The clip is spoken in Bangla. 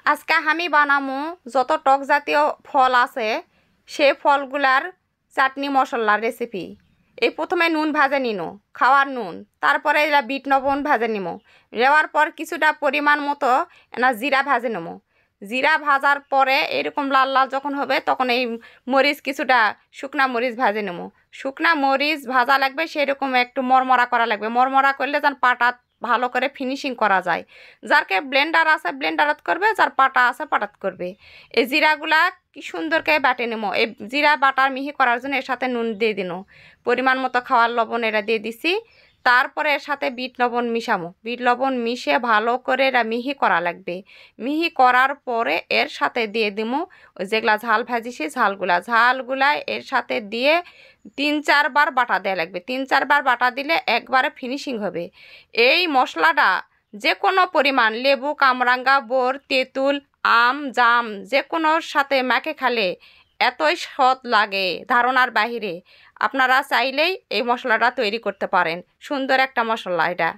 আজকে আমি বানামু যত টক জাতীয় ফল আছে সেই ফলগুলার চাটনি মশলার রেসিপি। এই প্রথমে নুন ভাজে নিনো, খাওয়ার নুন, তারপরে এরা বিট লবণ ভাজে নিমো, নেওয়ার পর কিছুটা পরিমাণ মতো না জিরা ভাজে নেবো। জিরা ভাজার পরে এরকম লাল লাল যখন হবে তখন এই মরিচ কিছুটা শুকনা মরিচ ভাজে নেবো। শুকনা মরিচ ভাজা লাগবে, সেরকম একটু মরমরা করা লাগবে। মরমরা করলে যেন পাটাত ভালো করে ফিনিশিং করা যায়। যারকে ব্লেন্ডার আছে ব্লেন্ডারত করবে, যার পাটা আছে পাটাত করবে। এই জিরাগুলা কি সুন্দর করে বাটে নেবো। এই জিরা বাটার মিহি করার জন্য এর সাথে নুন দিয়ে দিনো, পরিমাণ মতো খাওয়ার লবণ এরা দিয়ে দিছি। তারপরে এর সাথে বিট লবণ মিশামো। বিট লবণ মিশিয়ে ভালো করে এরা মিহি করা লাগবে। মিহি করার পরে এর সাথে দিয়ে দিমু ওই যেগুলা ঝাল ভাজিছি ঝালগুলা এর সাথে দিয়ে 3-4 বার বাটা দেওয়া লাগবে। 3-4 বার বাটা দিলে একবারে ফিনিশিং হবে। এই মশলাটা যে কোনো পরিমাণ লেবু, কামরাঙ্গা, বোর, তেঁতুল, আম, জাম যে কোনোর সাথে মেখে খেলে এতই স্বাদ লাগে ধারণার বাহিরে। আপনারা চাইলেই এই মশলাটা তৈরি করতে পারেন। সুন্দর একটা মশলা এটা।